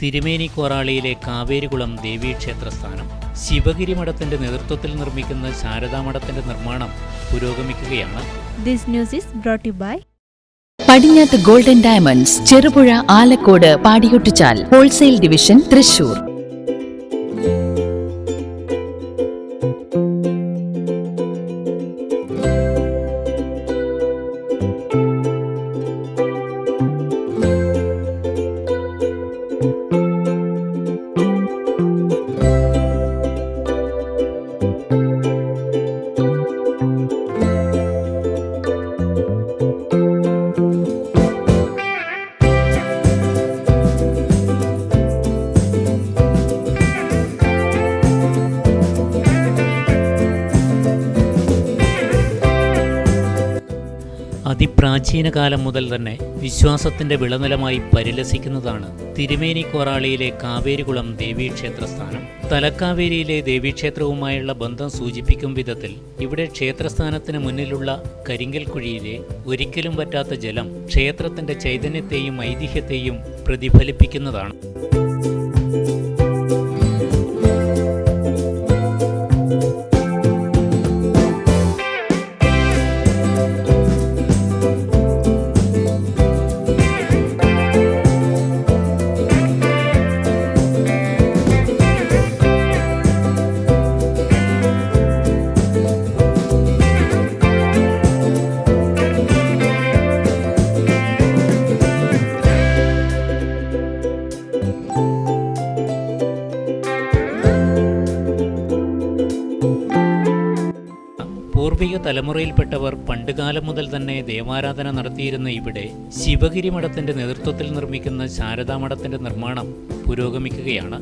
തിരുമേനി കോറാളിയിലെ കാവേരികുളം ദേവീക്ഷേത്രസ്ഥാനം. ശിവഗിരി മഠത്തിന്റെ നേതൃത്വത്തിൽ നിർമ്മിക്കുന്ന ശാരദാമഠത്തിന്റെ നിർമ്മാണം പുരോഗമിക്കുകയാണ്. This news is brought to you by Padinjath golden diamonds, Cherupuzha, Alakode, Padiyottuchal, wholesale division, Thrissur. അതിപ്രാചീന കാലം മുതൽ തന്നെ വിശ്വാസത്തിന്റെ വിളനിലമായി പരിലസിക്കുന്നതാണ് തിരുമേനി കോറാളിയിലെ കാവേരികുളം ദേവീക്ഷേത്രസ്ഥാനം. തലക്കാവേരിയിലെ ദേവീക്ഷേത്രവുമായുള്ള ബന്ധം സൂചിപ്പിക്കും വിധത്തിൽ ഇവിടെ ക്ഷേത്രസ്ഥാനത്തിന് മുന്നിലുള്ള കരിങ്കൽ കുഴിയിലെ ഒരിക്കലും പറ്റാത്ത ജലം ക്ഷേത്രത്തിന്റെ ചൈതന്യത്തെയും ഐതിഹ്യത്തെയും പ്രതിഫലിപ്പിക്കുന്നതാണ്. പൂർവിക തലമുറയിൽപ്പെട്ടവർ പണ്ടുകാലം മുതൽ തന്നെ ദേവാരാധന നടത്തിയിരുന്ന ഇവിടെ ശിവഗിരി മഠത്തിന്റെ നേതൃത്വത്തിൽ നിർമ്മിക്കുന്ന ശാരദാമഠത്തിന്റെ നിർമ്മാണം പുരോഗമിക്കുകയാണ്.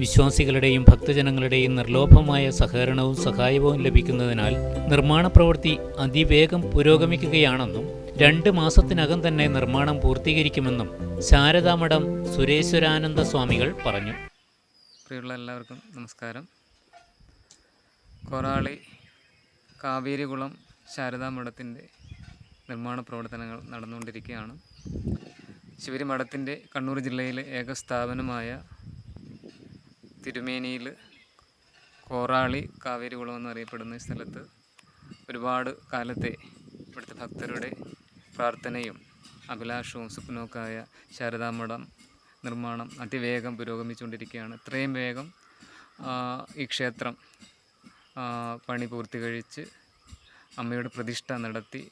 വിശ്വാസികളുടെയും ഭക്തജനങ്ങളുടെയും നിർലോഭമായ സഹകരണവും സഹായവും ലഭിക്കുന്നതിനാൽ നിർമ്മാണ പ്രവൃത്തി അതിവേഗം പുരോഗമിക്കുകയാണെന്നും 2 മാസത്തിനകം തന്നെ നിർമ്മാണം പൂർത്തീകരിക്കുമെന്നും ശാരദാമഠം സുരേശ്വരാനന്ദ സ്വാമികൾ പറഞ്ഞു. പ്രിയമുള്ള എല്ലാവർക്കും നമസ്കാരം. കോറാളി കാവേരികുളം ശാരദാമഠത്തിൻ്റെ നിർമ്മാണ പ്രവർത്തനങ്ങൾ നടന്നുകൊണ്ടിരിക്കുകയാണ്. ശിവഗിരി മഠത്തിൻ്റെ കണ്ണൂർ ജില്ലയിലെ ഏക സ്ഥാപനമായ തിരുമേനിയിൽ കോറാളി കാവേരികുളം എന്നറിയപ്പെടുന്ന സ്ഥലത്ത് ഒരുപാട് കാലത്തെ ഇവിടുത്തെ ഭക്തരുടെ പ്രാർത്ഥനയും അഭിലാഷവും സ്വപ്നവുമൊക്കെയായ ശാരദാമഠം നിർമ്മാണം അതിവേഗം പുരോഗമിച്ചുകൊണ്ടിരിക്കുകയാണ്. ഇത്രയും വേഗം ഈ ക്ഷേത്രം പണി പൂർത്തീകരിച്ച് അമ്മയുടെ പ്രതിഷ്ഠ നടത്തി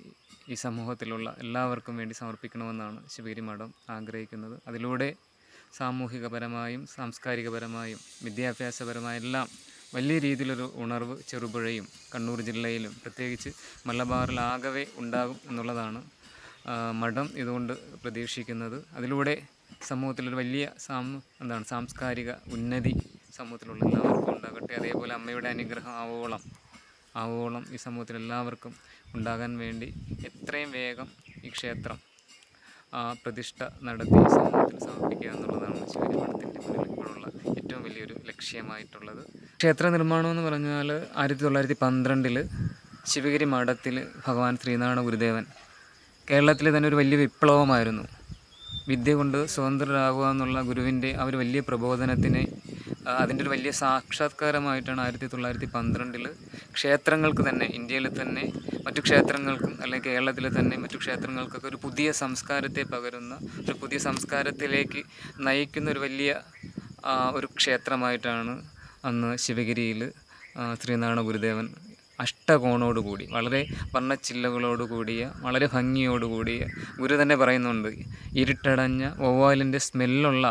ഈ സമൂഹത്തിലുള്ള എല്ലാവർക്കും വേണ്ടി സമർപ്പിക്കണമെന്നാണ് ശിവഗിരി മഠം ആഗ്രഹിക്കുന്നത്. അതിലൂടെ സാമൂഹികപരമായും സാംസ്കാരികപരമായും വിദ്യാഭ്യാസപരമായെല്ലാം വലിയ രീതിയിലൊരു ഉണർവ് ചെറുപുഴയും കണ്ണൂർ ജില്ലയിലും പ്രത്യേകിച്ച് മലബാറിലാകവേ ഉണ്ടാകും എന്നുള്ളതാണ് മഠം ഇതുകൊണ്ട് പ്രതീക്ഷിക്കുന്നത്. അതിലൂടെ സമൂഹത്തിലൊരു വലിയ സാംസ്കാരിക ഉന്നതി സമൂഹത്തിലുള്ള എല്ലാവർക്കും ഉണ്ടാകട്ടെ. അതേപോലെ അമ്മയുടെ അനുഗ്രഹം ആവോളം ഈ സമൂഹത്തിലെല്ലാവർക്കും ഉണ്ടാകാൻ വേണ്ടി എത്രയും വേഗം ഈ ക്ഷേത്രം പ്രതിഷ്ഠ നടത്തി സമൂഹത്തിൽ സമർപ്പിക്കുക എന്നുള്ളതാണ് ശിവഗിരി മഠത്തിൻ്റെ മുന്നിൽ ഇപ്പോഴുള്ള ഏറ്റവും വലിയൊരു ലക്ഷ്യമായിട്ടുള്ളത്. ക്ഷേത്ര നിർമ്മാണം എന്ന് പറഞ്ഞാൽ 1912 ശിവഗിരി മഠത്തിൽ ഭഗവാൻ ശ്രീനാരായണ ഗുരുദേവൻ കേരളത്തിലെ തന്നെ ഒരു വലിയ വിപ്ലവമായിരുന്നു. വിദ്യ കൊണ്ട് സ്വതന്ത്രരാകുക എന്നുള്ള ഗുരുവിൻ്റെ ആ ഒരു വലിയ പ്രബോധനത്തിന് അതിൻ്റെ ഒരു വലിയ സാക്ഷാത്കാരമായിട്ടാണ് 1912 ക്ഷേത്രങ്ങൾക്ക് തന്നെ, ഇന്ത്യയിൽ തന്നെ മറ്റു ക്ഷേത്രങ്ങൾക്കും അല്ലെങ്കിൽ കേരളത്തിലെ തന്നെ മറ്റു ക്ഷേത്രങ്ങൾക്കൊക്കെ ഒരു പുതിയ സംസ്കാരത്തെ പകരുന്ന, ഒരു പുതിയ സംസ്കാരത്തിലേക്ക് നയിക്കുന്ന ഒരു വലിയ ഒരു ക്ഷേത്രമായിട്ടാണ് അന്ന് ശിവഗിരിയിൽ ശ്രീനാരായണ ഗുരുദേവൻ അഷ്ടകോണോടുകൂടി വളരെ വർണ്ണച്ചില്ലകളോടുകൂടിയ വളരെ ഭംഗിയോടുകൂടിയ ഗുരു തന്നെ പറയുന്നുണ്ട്, ഇരുട്ടടഞ്ഞ വവ്വാലിൻ്റെ സ്മെല്ലുള്ള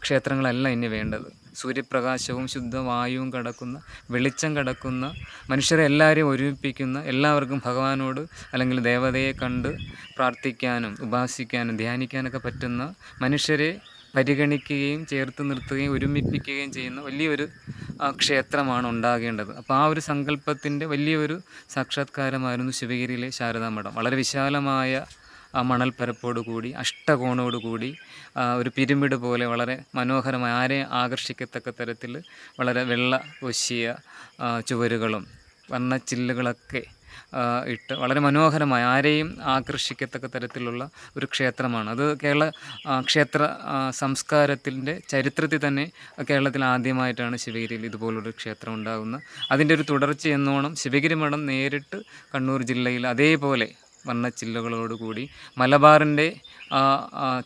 ക്ഷേത്രങ്ങളല്ല ഇനി വേണ്ടത്. സൂര്യപ്രകാശവും ശുദ്ധവായുവും കടക്കുന്ന, വെളിച്ചം കടക്കുന്ന, മനുഷ്യരെ എല്ലാവരെയും ഒരുമിപ്പിക്കുന്ന, എല്ലാവർക്കും ഭഗവാനോട് അല്ലെങ്കിൽ ദേവതയെ കണ്ട് പ്രാർത്ഥിക്കാനും ഉപാസിക്കാനും ധ്യാനിക്കാനൊക്കെ പറ്റുന്ന, മനുഷ്യരെ പരിഗണിക്കുകയും ചേർത്ത് നിർത്തുകയും ഒരുമിപ്പിക്കുകയും ചെയ്യുന്ന വലിയൊരു ക്ഷേത്രമാണ് ഉണ്ടാകേണ്ടത്. അപ്പോൾ ആ ഒരു സങ്കല്പത്തിൻ്റെ വലിയൊരു സാക്ഷാത്കാരമായിരുന്നു ശിവഗിരിയിലെ ശാരദാമഠം. വളരെ വിശാലമായ മണൽപ്പരപ്പോടുകൂടി അഷ്ടകോണോടുകൂടി ഒരു പിരമിഡ് പോലെ വളരെ മനോഹരമായ ആരെയും ആകർഷിക്കത്തക്ക തരത്തിൽ വളരെ വെള്ള ഒശിയ ചുവരുകളും വർണ്ണച്ചില്ലുകളൊക്കെ ഇട്ട് വളരെ മനോഹരമായ ആരെയും ആകർഷിക്കത്തക്ക തരത്തിലുള്ള ഒരു ക്ഷേത്രമാണ്. അത് കേരള ക്ഷേത്ര സംസ്കാരത്തിൻ്റെ ചരിത്രത്തിൽ തന്നെ കേരളത്തിൽ ആദ്യമായിട്ടാണ് ശിവഗിരിയിൽ ഇതുപോലൊരു ക്ഷേത്രം ഉണ്ടാകുന്നത്. അതിൻ്റെ ഒരു തുടർച്ച എന്നോണം ശിവഗിരി മഠം നേരിട്ട് കണ്ണൂർ ജില്ലയിൽ അതേപോലെ വർണ്ണച്ചില്ലകളോടുകൂടി മലബാറിൻ്റെ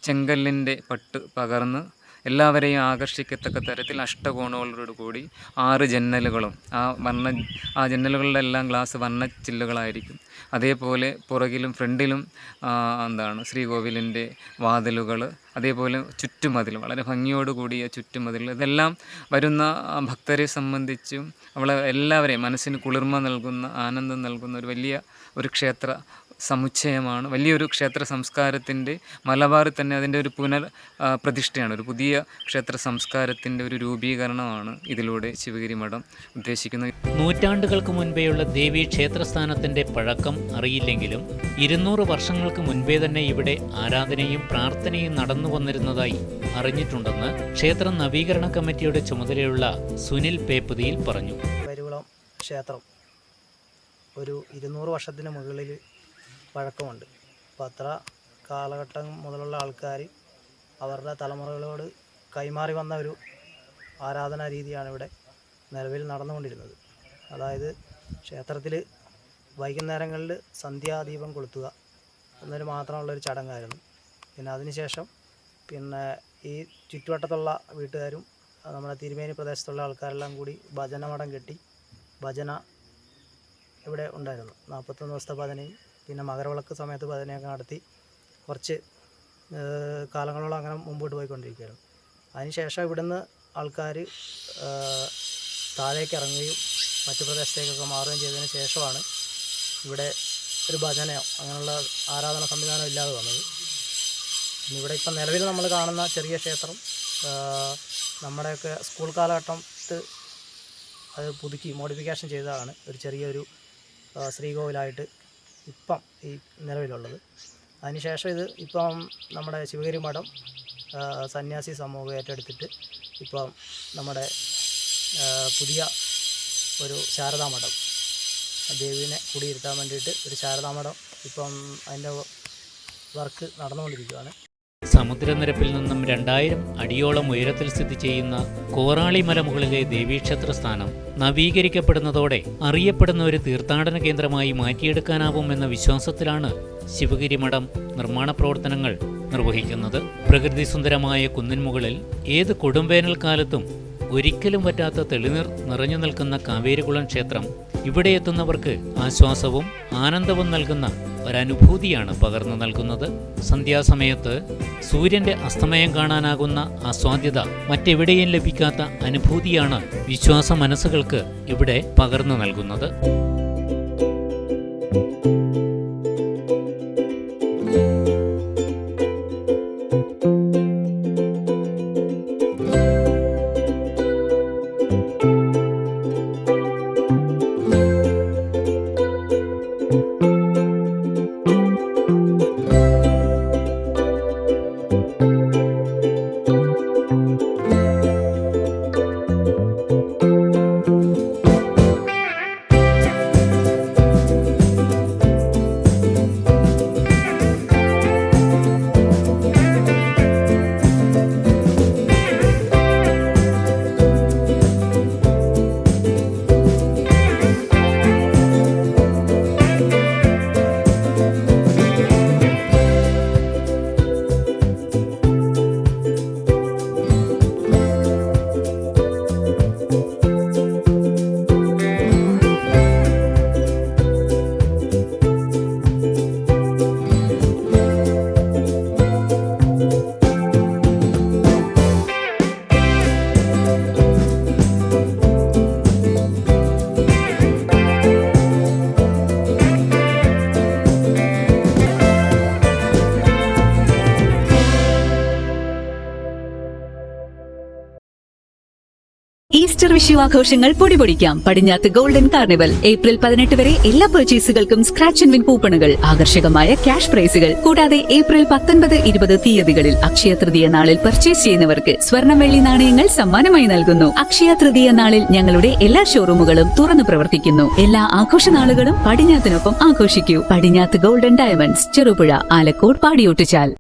ചെങ്കല്ലിൻ്റെ പട്ട് പകർന്ന് എല്ലാവരെയും ആകർഷിക്കത്തക്ക തരത്തിൽ അഷ്ടകോണുകളോടുകൂടി 6 ജന്നലുകളും ആ ജന്നലുകളുടെ എല്ലാം ഗ്ലാസ് വർണ്ണച്ചില്ലുകളായിരിക്കും. അതേപോലെ പുറകിലും ഫ്രണ്ടിലും ശ്രീകോവിലിൻ്റെ വാതിലുകൾ, അതേപോലെ ചുറ്റുമതിൽ വളരെ ഭംഗിയോടുകൂടിയ ചുറ്റുമതിൽ. ഇതെല്ലാം വരുന്ന ഭക്തരെ സംബന്ധിച്ചും എല്ലാവരെയും മനസ്സിന് കുളിർമ നൽകുന്ന, ആനന്ദം നൽകുന്ന ഒരു ക്ഷേത്ര സമുച്ചയമാണ്. വലിയൊരു ക്ഷേത്ര സംസ്കാരത്തിൻ്റെ മലബാറിൽ തന്നെ അതിൻ്റെ ഒരു പ്രതിഷ്ഠയാണ്. ഒരു പുതിയ ക്ഷേത്ര സംസ്കാരത്തിൻ്റെ ഒരു രൂപീകരണമാണ് ഇതിലൂടെ ശിവഗിരി മഠം ഉദ്ദേശിക്കുന്നത്. നൂറ്റാണ്ടുകൾക്ക് മുൻപേയുള്ള ദേവീ ക്ഷേത്രസ്ഥാനത്തിൻ്റെ പഴക്കം അറിയില്ലെങ്കിലും 200 വർഷങ്ങൾക്ക് മുൻപേ തന്നെ ഇവിടെ ആരാധനയും പ്രാർത്ഥനയും നടന്നു വന്നിരുന്നതായി അറിഞ്ഞിട്ടുണ്ടെന്ന് ക്ഷേത്ര നവീകരണ കമ്മിറ്റിയുടെ ചുമതലയുള്ള സുനിൽ പേപ്പതിയിൽ പറഞ്ഞു. വരുകുളം ക്ഷേത്രം ഒരു 200 വർഷത്തിന് മുകളിൽ പഴക്കമുണ്ട്. അപ്പോൾ അത്ര കാലഘട്ടം മുതലുള്ള ആൾക്കാർ അവരുടെ തലമുറകളോട് കൈമാറി വന്ന ഒരു ആരാധനാ രീതിയാണ് ഇവിടെ നിലവിൽ നടന്നുകൊണ്ടിരുന്നത്. അതായത് ക്ഷേത്രത്തിൽ വൈകുന്നേരങ്ങളിൽ സന്ധ്യാദീപം കൊളുത്തുക എന്നൊരു മാത്രമുള്ളൊരു ചടങ്ങായിരുന്നു. പിന്നെ അതിനുശേഷം ഈ ചുറ്റുവട്ടത്തുള്ള വീട്ടുകാരും നമ്മുടെ തിരുമേനി പ്രദേശത്തുള്ള ആൾക്കാരെല്ലാം കൂടി ഭജന മഠം കെട്ടി ഭജന ഇവിടെ ഉണ്ടായിരുന്നു. 41 ദിവസത്തെ ഭജനയും പിന്നെ മകരവിളക്ക് സമയത്ത് ഭജനയൊക്കെ നടത്തി കുറച്ച് കാലങ്ങളോളം അങ്ങനെ മുമ്പോട്ട് പോയിക്കൊണ്ടിരിക്കുകയായിരുന്നു. അതിനുശേഷം ഇവിടുന്ന് ആൾക്കാർ താഴേക്ക് ഇറങ്ങുകയും മറ്റു പ്രദേശത്തേക്കൊക്കെ മാറുകയും ചെയ്തതിന് ശേഷമാണ് ഇവിടെ ഒരു ഭജനയോ അങ്ങനെയുള്ള ആരാധന സംവിധാനം ഇല്ലാതെ വന്നത്. ഇവിടെ ഇപ്പം നിലവിൽ നമ്മൾ കാണുന്ന ചെറിയ ക്ഷേത്രം നമ്മുടെയൊക്കെ സ്കൂൾ കാലഘട്ടത്ത് അത് പുതുക്കി മോഡിഫിക്കേഷൻ ചെയ്തതാണ്. ഒരു ചെറിയൊരു ശ്രീകോവിലായിട്ട് ഇപ്പം ഈ നിലവിലുള്ളത്. അതിനുശേഷം ഇപ്പം നമ്മുടെ ശിവഗിരി മഠം സന്യാസി സമൂഹം ഏറ്റെടുത്തിട്ട് ഇപ്പം നമ്മുടെ പുതിയ ഒരു ശാരദാമഠം ദേവീനെ കുടിയിരുത്താൻ വേണ്ടിയിട്ട് ഒരു ശാരദാമഠം ഇപ്പം അതിൻ്റെ വർക്ക് നടന്നുകൊണ്ടിരിക്കുകയാണ്. സമുദ്രനിരപ്പിൽ നിന്നും 2000 അടിയോളം ഉയരത്തിൽ സ്ഥിതി ചെയ്യുന്ന കോറാളി മലമുകളിലെ ദേവീക്ഷേത്ര സ്ഥാനം നവീകരിക്കപ്പെടുന്നതോടെ അറിയപ്പെടുന്ന ഒരു തീർത്ഥാടന കേന്ദ്രമായി മാറ്റിയെടുക്കാനാവുമെന്ന വിശ്വാസത്തിലാണ് ശിവഗിരി മഠം നിർമ്മാണ പ്രവർത്തനങ്ങൾ നിർവഹിക്കുന്നത്. പ്രകൃതി സുന്ദരമായ കുന്നിൻമുകളിൽ ഏത് കൊടുംവേനൽക്കാലത്തും ഒരിക്കലും പറ്റാത്ത തെളിനീർ നിറഞ്ഞു നിൽക്കുന്ന കാവേരികുളം ക്ഷേത്രം ഇവിടെ എത്തുന്നവർക്ക് ആശ്വാസവും ആനന്ദവും നൽകുന്ന ഒരനുഭൂതിയാണ് പകർന്നു നൽകുന്നത്. സന്ധ്യാസമയത്ത് സൂര്യന്റെ അസ്തമയം കാണാനാകുന്ന ആസ്വാദ്യത മറ്റെവിടെയും ലഭിക്കാത്ത അനുഭൂതിയാണ് വിശ്വാസ മനസ്സുകൾക്ക് ഇവിടെ പകർന്നു നൽകുന്നത്. ഈസ്റ്റർ വിഷു ആഘോഷങ്ങൾ പൊടിപൊടിക്കാം. പടിഞ്ഞാത്ത് ഗോൾഡൻ കാർണിവൽ. ഏപ്രിൽ 18 വരെ എല്ലാ പർച്ചേസുകൾക്കും സ്ക്രാച്ച് ആൻഡ് വിൻ കൂപ്പണുകൾ, ആകർഷകമായ ക്യാഷ് പ്രൈസുകൾ. കൂടാതെ ഏപ്രിൽ 19, 20 തീയതികളിൽ അക്ഷയ തൃതീയ നാളിൽ പർച്ചേസ് ചെയ്യുന്നവർക്ക് സ്വർണ്ണം വെള്ളി നാണയങ്ങൾ സമ്മാനമായി നൽകുന്നു. അക്ഷയ തൃതീയ നാളിൽ ഞങ്ങളുടെ എല്ലാ ഷോറൂമുകളും തുറന്നു പ്രവർത്തിക്കുന്നു. എല്ലാ ആഘോഷ നാളുകളും പടിഞ്ഞാത്തിനൊപ്പം ആഘോഷിക്കൂ. പടിഞ്ഞാത്ത് ഗോൾഡൻ ഡയമണ്ട്സ്, ചെറുപുഴ, ആലക്കോട്, പാടിയോട്ടുചാൽ.